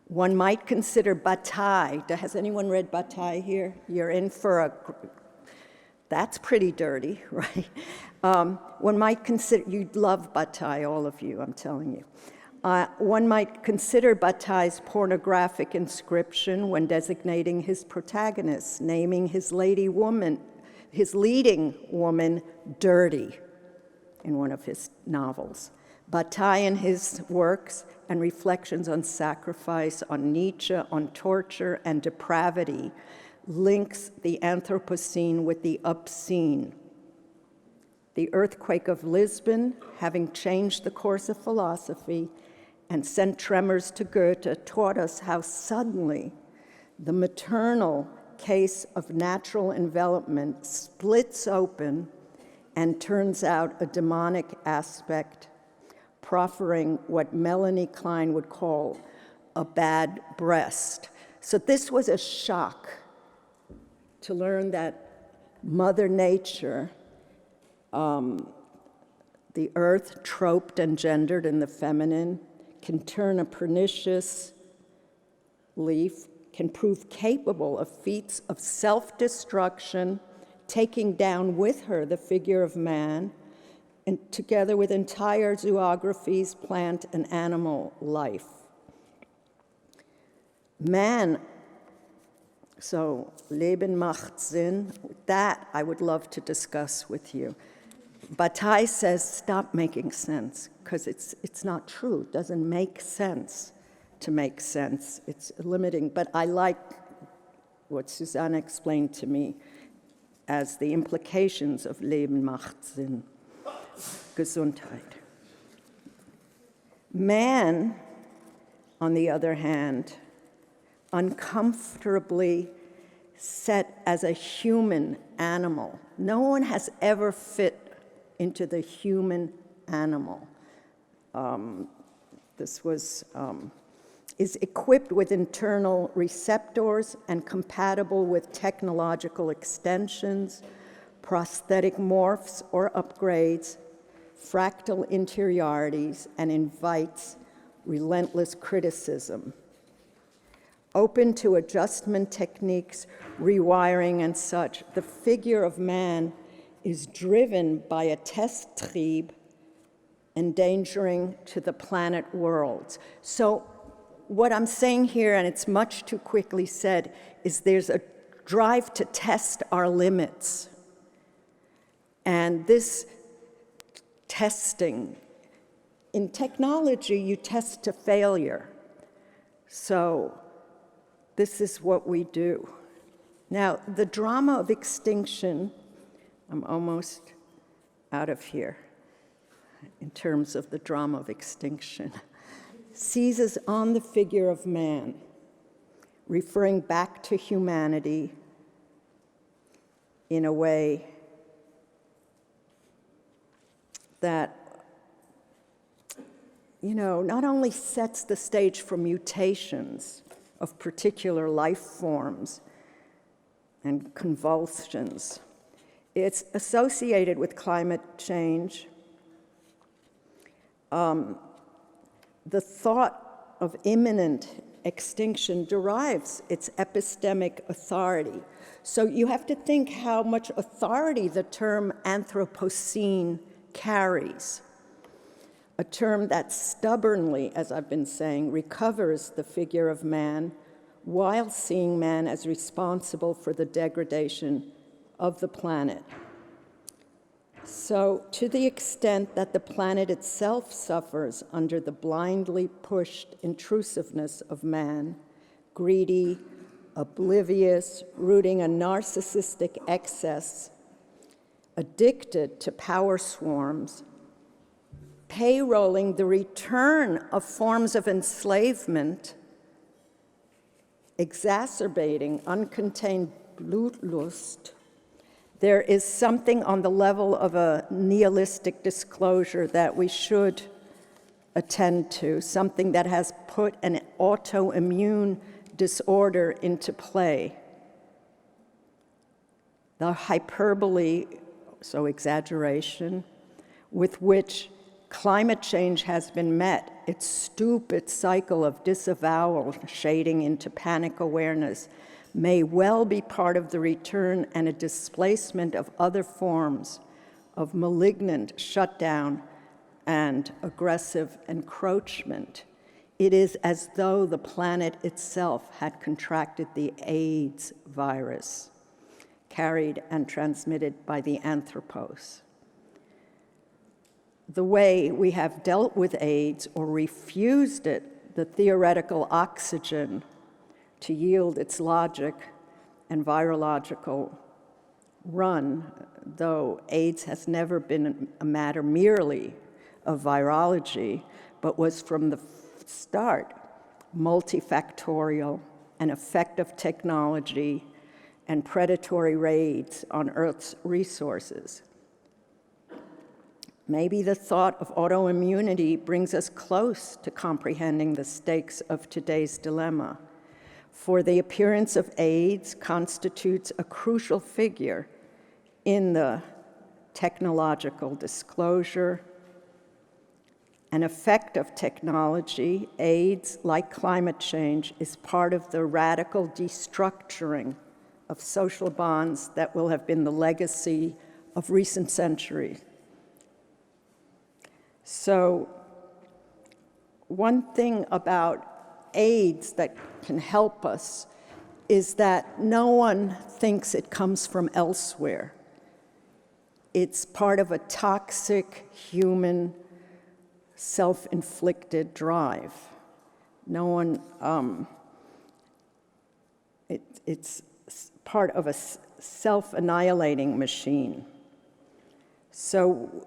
One might consider Bataille. Has anyone read Bataille here? You're in for a... That's pretty dirty, right? One might consider... You'd love Bataille, all of you, I'm telling you. One might consider Bataille's pornographic inscription when designating his protagonist, naming his leading woman, dirty in one of his novels. Bataille in his works and reflections on sacrifice, on Nietzsche, on torture and depravity, links the Anthropocene with the obscene. The earthquake of Lisbon, having changed the course of philosophy and sent tremors to Goethe, taught us how suddenly the maternal case of natural envelopment splits open and turns out a demonic aspect, proffering what Melanie Klein would call a bad breast. So this was a shock to learn that Mother Nature, the earth troped and gendered in the feminine, can turn a pernicious leaf, can prove capable of feats of self-destruction, taking down with her the figure of man, and together with entire zoographies, plant and animal life. Man, so Leben macht Sinn, that I would love to discuss with you. Bataille says, stop making sense, because it's not true. It doesn't make sense to make sense. It's limiting, but I like what Susanne explained to me as the implications of Leben macht Sinn, Gesundheit. Man, on the other hand, uncomfortably set as a human animal. No one has ever fit into the human animal. Is equipped with internal receptors and compatible with technological extensions, prosthetic morphs or upgrades, fractal interiorities, and invites relentless criticism. Open to adjustment techniques, rewiring and such, the figure of man is driven by a Testtrieb endangering to the planet worlds. So what I'm saying here, and it's much too quickly said, is there's a drive to test our limits. And this testing, in technology, you test to failure. So this is what we do. Now, the drama of extinction, I'm almost out of here in terms of the drama of extinction, seizes on the figure of man, referring back to humanity in a way that, not only sets the stage for mutations of particular life forms, and convulsions. It's associated with climate change. The thought of imminent extinction derives its epistemic authority. So you have to think how much authority the term Anthropocene carries, a term that stubbornly, as I've been saying, recovers the figure of man while seeing man as responsible for the degradation of the planet. So, to the extent that the planet itself suffers under the blindly pushed intrusiveness of man, greedy, oblivious, rooting a narcissistic excess, addicted to power swarms, payrolling the return of forms of enslavement, exacerbating uncontained Blutlust, there is something on the level of a nihilistic disclosure that we should attend to, something that has put an autoimmune disorder into play. The hyperbole, so exaggeration, with which climate change has been met, its stupid cycle of disavowal shading into panic awareness, may well be part of the return and a displacement of other forms of malignant shutdown and aggressive encroachment. It is as though the planet itself had contracted the AIDS virus, carried and transmitted by the anthropos. The way we have dealt with AIDS or refused it, the theoretical oxygen to yield its logic and virological run, though AIDS has never been a matter merely of virology, but was from the start multifactorial, an effect of technology and predatory raids on Earth's resources. Maybe the thought of autoimmunity brings us close to comprehending the stakes of today's dilemma. For the appearance of AIDS constitutes a crucial figure in the technological disclosure. An effect of technology, AIDS, like climate change, is part of the radical destructuring of social bonds that will have been the legacy of recent centuries. So, one thing about AIDS that can help us is that no one thinks it comes from elsewhere. It's part of a toxic human self-inflicted drive. No one, it's part of a self-annihilating machine. So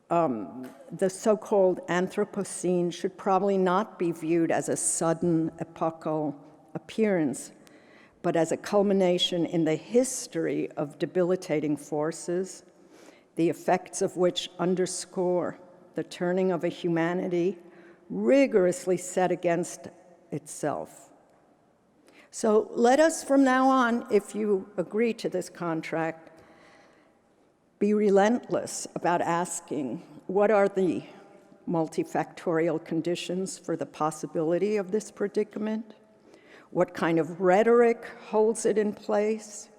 the so-called Anthropocene should probably not be viewed as a sudden epochal appearance, but as a culmination in the history of debilitating forces, the effects of which underscore the turning of a humanity rigorously set against itself. So let us from now on, if you agree to this contract, be relentless about asking, what are the multifactorial conditions for the possibility of this predicament? What kind of rhetoric holds it in place,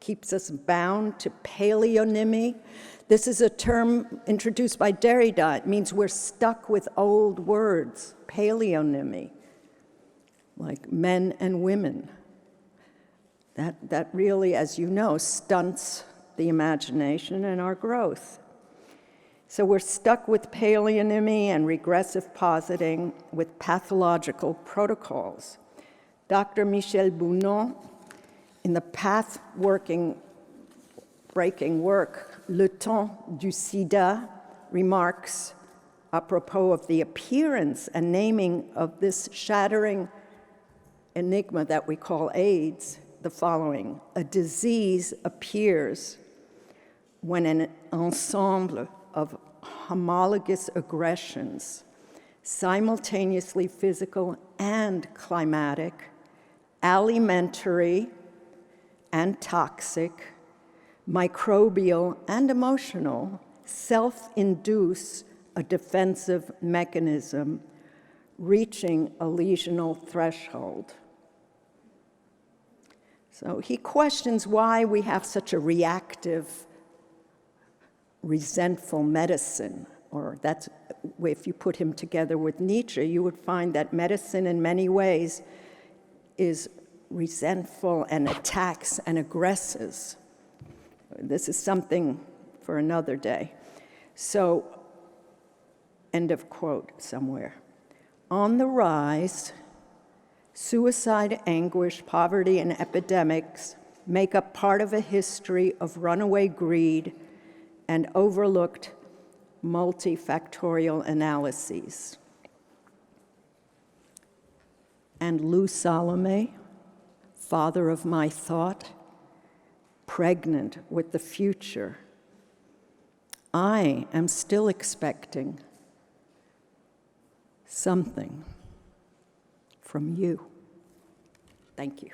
keeps us bound to paleonymy? This is a term introduced by Derrida. It means we're stuck with old words, paleonymy, like men and women. That really, as you know, stunts the imagination and our growth. So we're stuck with paleonymy and regressive positing with pathological protocols. Dr. Michel Bounon, in the path-breaking work, Le Temps du Sida, remarks, apropos of the appearance and naming of this shattering enigma that we call AIDS, the following: a disease appears when an ensemble of homologous aggressions, simultaneously physical and climatic, alimentary and toxic, microbial and emotional, self-induce a defensive mechanism, reaching a lesional threshold. So he questions why we have such a reactive, resentful medicine, or that's, if you put him together with Nietzsche, you would find that medicine in many ways is resentful and attacks and aggresses. This is something for another day. So, end of quote somewhere. On the rise, suicide, anguish, poverty, and epidemics make up part of a history of runaway greed and overlooked multifactorial analyses. And Lou Salome, father of my thought, pregnant with the future, I am still expecting something from you. Thank you.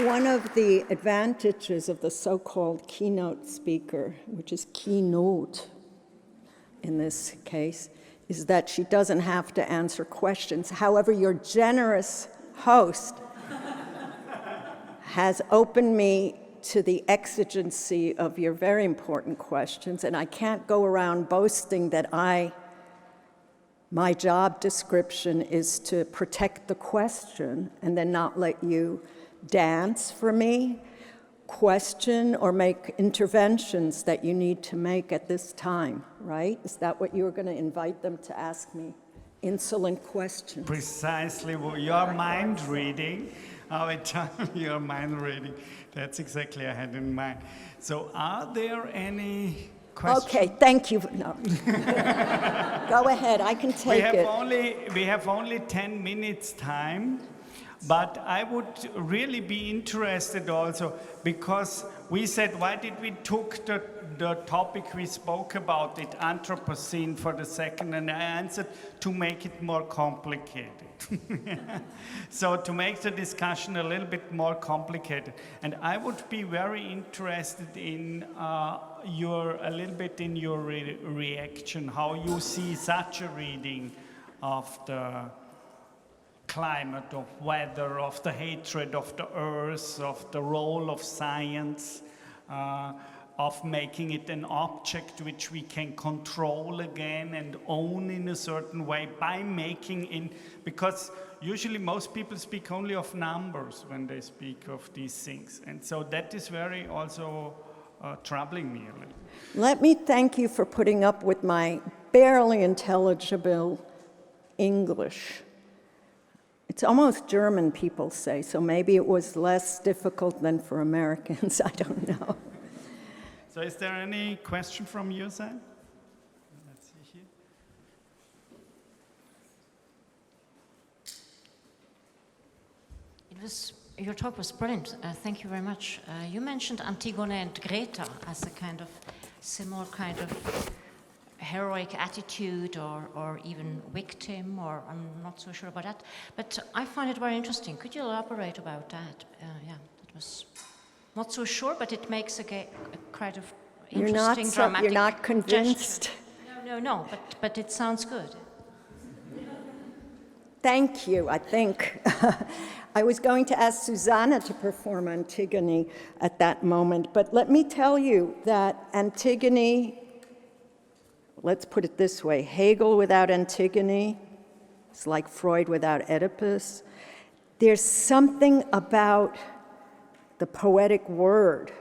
One of the advantages of the so-called keynote speaker, which is keynote in this case, is that she doesn't have to answer questions. However, your generous host has opened me to the exigency of your very important questions, and I can't go around boasting that my job description is to protect the question and then not let you dance for me, question, or make interventions that you need to make at this time, right? Is that what you were going to invite them to ask me? Insolent questions. Precisely, your mind reading, your mind reading, that's exactly what I had in mind. So are there any questions? Okay, thank you. No. Go ahead, I can take it. We have only 10 minutes time. But I would really be interested also, because we said, why did we took the topic we spoke about, it, Anthropocene, for the second, and I answered to make it more complicated. So to make the discussion a little bit more complicated. And I would be very interested in a little bit in your reaction, how you see such a reading of the climate, of weather, of the hatred of the earth, of the role of science, of making it an object which we can control again and own in a certain way by making in, because usually most people speak only of numbers when they speak of these things. And so that is very also troubling me a little. Let me thank you for putting up with my barely intelligible English. It's almost German, people say, so maybe it was less difficult than for Americans, I don't know. So is there any question from your side? Let's see here. Your talk was brilliant. Thank you very much. You mentioned Antigone and Greta as a kind of similar kind of heroic attitude or even victim, or I'm not so sure about that. But I find it very interesting. Could you elaborate about that? Yeah, that was not so sure, but it makes a kind of interesting, dramatic. You're not convinced? Gesture. No, but it sounds good. Thank you, I think. I was going to ask Susanna to perform Antigone at that moment, but let me tell you that Antigone, let's put it this way, Hegel without Antigone is like Freud without Oedipus. There's something about the poetic word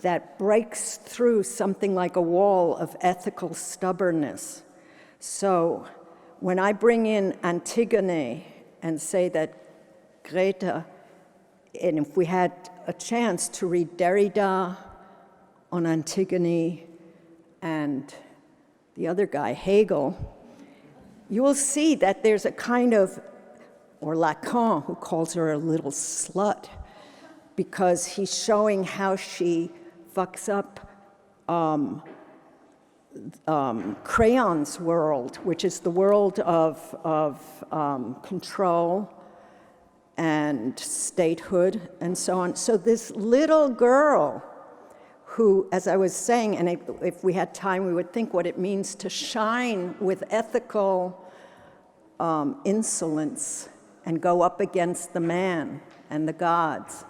that breaks through something like a wall of ethical stubbornness. So when I bring in Antigone and say that Greta, and if we had a chance to read Derrida on Antigone and the other guy, Hegel, you will see that there's a kind of, or Lacan, who calls her a little slut, because he's showing how she fucks up Crayon's world, which is the world of control and statehood and so on. So this little girl who, as I was saying, and if we had time, we would think what it means to shine with ethical insolence and go up against the man and the gods.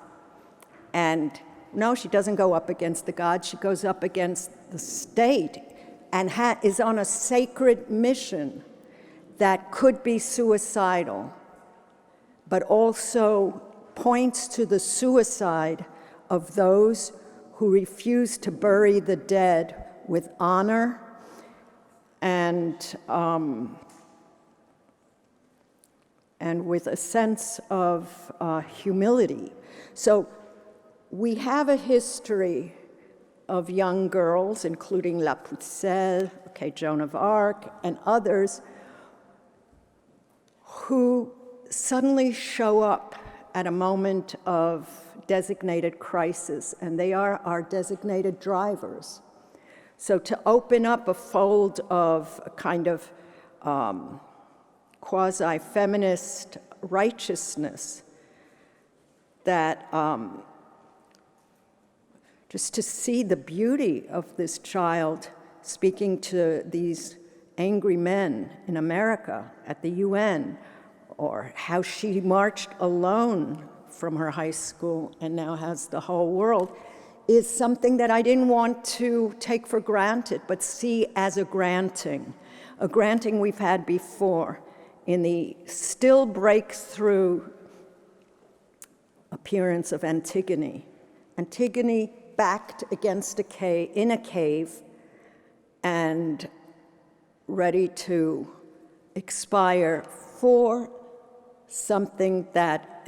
And no, she doesn't go up against the gods, she goes up against the state and is on a sacred mission that could be suicidal, but also points to the suicide of those who refuse to bury the dead with honor and with a sense of humility. So we have a history of young girls, including La Pucelle, Joan of Arc, and others, who suddenly show up at a moment of designated crisis, and they are our designated drivers. So to open up a fold of a kind of quasi-feminist righteousness that just to see the beauty of this child speaking to these angry men in America at the UN, or how she marched alone from her high school and now has the whole world, is something that I didn't want to take for granted, but see as a granting we've had before in the still breakthrough appearance of Antigone. Antigone backed against in a cave and ready to expire for something that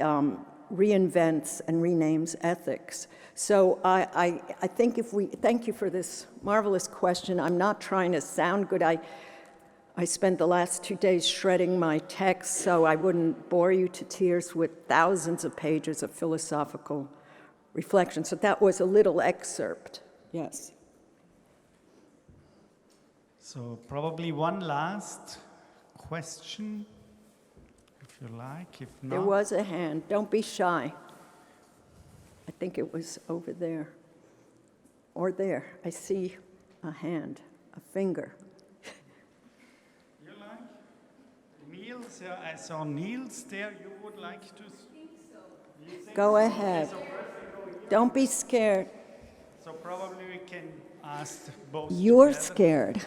reinvents and renames ethics. So I think thank you for this marvelous question. I'm not trying to sound good. I spent the last 2 days shredding my text so I wouldn't bore you to tears with thousands of pages of philosophical reflection. So that was a little excerpt, yes. So probably one last question, if you like, if not. There was a hand, don't be shy. I think it was over there, or there. I see a hand, a finger. You like? Niels, I saw Niels there, you would like to? Go ahead. Don't be scared. So probably we can ask both. You're together. scared.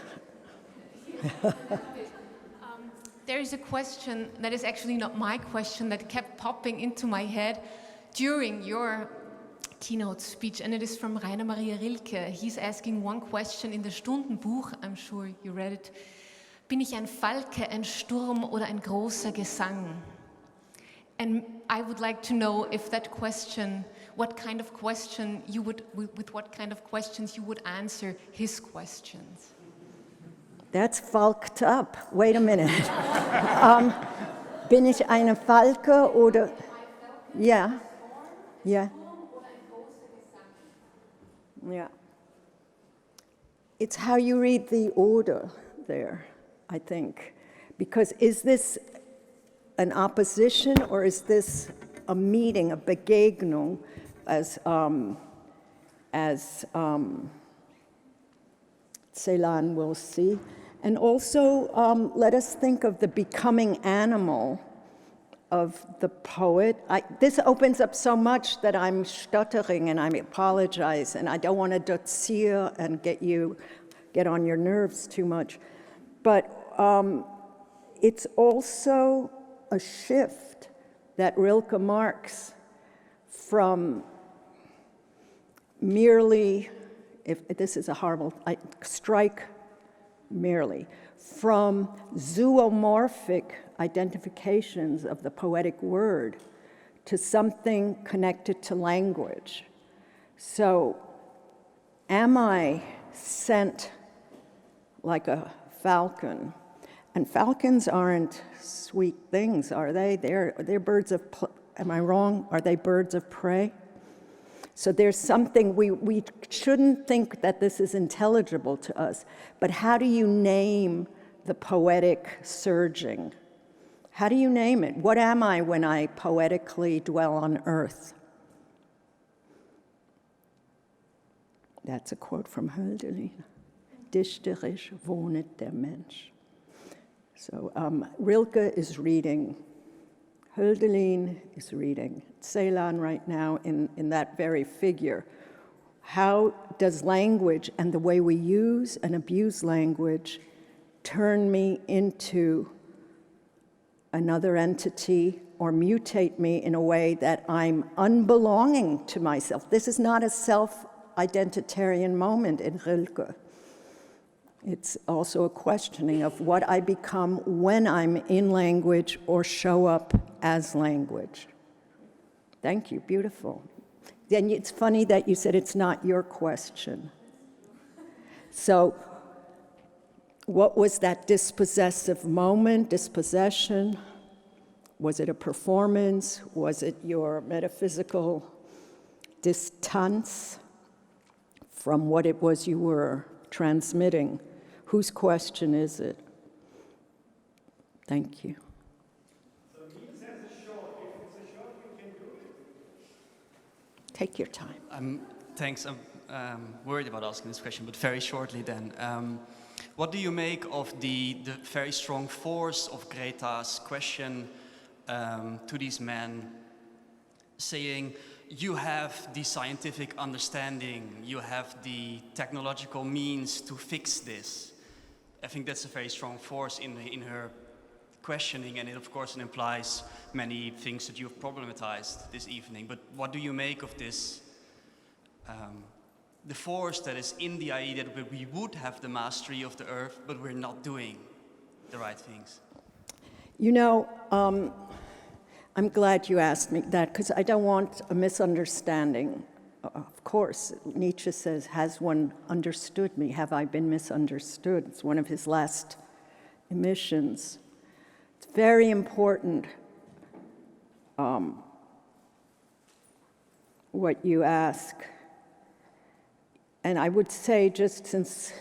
There is a question that is actually not my question that kept popping into my head during your keynote speech, and it is from Rainer Maria Rilke. He's asking one question in the Stundenbuch, I'm sure you read it. Bin ich ein Falke, ein Sturm oder ein großer Gesang? And I would like to know if that question, what kind of question you would, with what kind of questions you would answer his questions. That's falked up. Wait a minute. Bin ich eine Falke oder? Yeah. Yeah. Yeah. It's how you read the order there, I think. Because is this an opposition or is this a meeting, a Begegnung, as Celan will see? And also, let us think of the becoming animal of the poet. This opens up so much that I'm stuttering and I apologize, and I don't want to dozier and get on your nerves too much. But it's also a shift that Rilke marks from merely, if this is a horrible, strike merely from zoomorphic identifications of the poetic word to something connected to language. So, am I sent like a falcon? And falcons aren't sweet things, are they? They're birds of, am I wrong? Are they birds of prey? So there's something, we shouldn't think that this is intelligible to us, but how do you name the poetic surging? How do you name it? What am I when I poetically dwell on earth? That's a quote from Hölderlin. Dichterisch wohnet der Mensch. So Rilke is reading, Hölderlin is reading Celan right now in that very figure. How does language and the way we use and abuse language turn me into another entity or mutate me in a way that I'm unbelonging to myself? This is not a self-identitarian moment in Rilke. It's also a questioning of what I become when I'm in language or show up as language. Thank you, beautiful. Then it's funny that you said it's not your question. So, what was that dispossessive moment, dispossession? Was it a performance? Was it your metaphysical distance from what it was you were transmitting? Whose question is it? Thank you. So he says a short. If it's a short, you can do it. Take your time. Thanks. I'm worried about asking this question, but very shortly then. What do you make of the very strong force of Greta's question to these men, saying, you have the scientific understanding, you have the technological means to fix this? I think that's a very strong force in her questioning, and it of course implies many things that you've problematized this evening. But what do you make of this, the force that is in the idea that we would have the mastery of the earth, but we're not doing the right things? You know, I'm glad you asked me that, because I don't want a misunderstanding. Of course, Nietzsche says, has one understood me? Have I been misunderstood? It's one of his last emissions. It's very important what you ask. And I would say, just since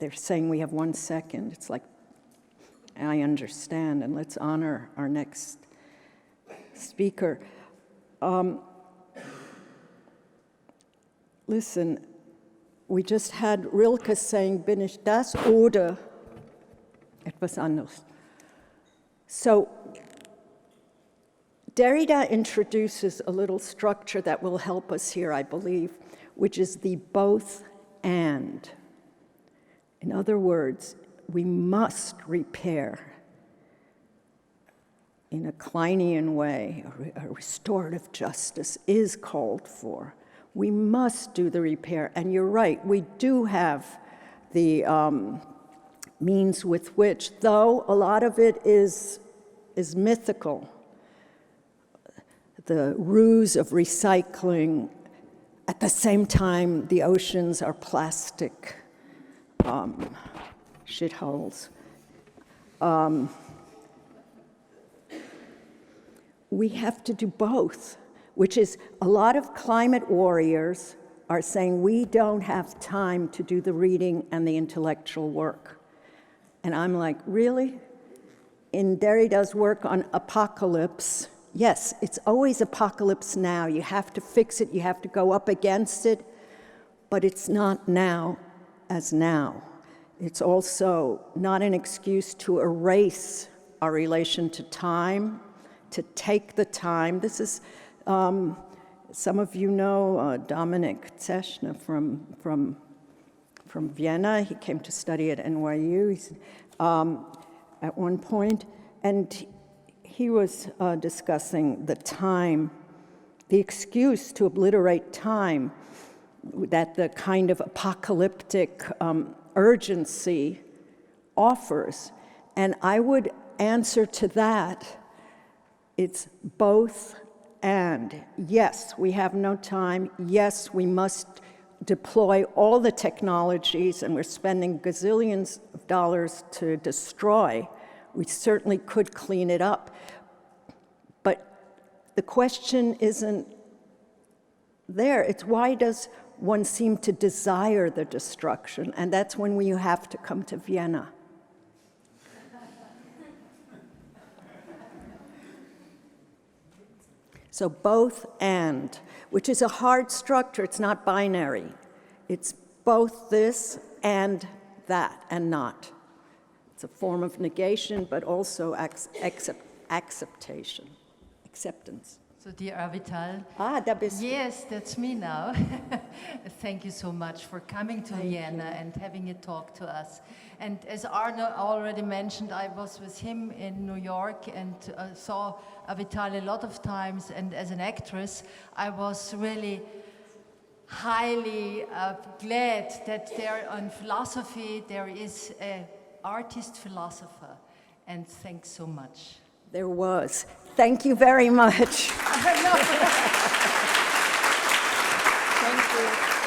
they're saying we have 1 second, it's like, I understand, and let's honor our next speaker. Listen, we just had Rilke saying, bin ich das oder etwas anderes? So, Derrida introduces a little structure that will help us here, I believe, which is the both and. In other words, we must repair in a Kleinian way. A restorative justice is called for. We must do the repair, and you're right, we do have the means with which, though a lot of it is mythical, the ruse of recycling. At the same time, the oceans are plastic shitholes. We have to do both, which is a lot of climate warriors are saying we don't have time to do the reading and the intellectual work. And I'm like, really? In Derrida's work on apocalypse, yes, it's always apocalypse now. You have to fix it, you have to go up against it, but it's not now as now. It's also not an excuse to erase our relation to time, to take the time. This is, some of you know Dominik Zeschner from Vienna. He came to study at NYU at one point, and he was discussing the time the excuse to obliterate time that the kind of apocalyptic urgency offers. And I would answer to that, it's both and. Yes, we have no time. Yes, we must deploy all the technologies, and we're spending gazillions of dollars to destroy. We certainly could clean it up. But the question isn't there. It's why does one seem to desire the destruction? And that's when we have to come to Vienna. So both and, which is a hard structure. It's not binary. It's both this and that and not. It's a form of negation, but also acceptation, acceptance. So, dear Avital. Da bist du. Yes, that's me now. Thank you so much for coming to Vienna and having a talk to us. And as Arno already mentioned, I was with him in New York and saw Avital a lot of times. And as an actress, I was really highly glad that there on philosophy there is an artist philosopher. And thanks so much. There was. Thank you very much. Thank you.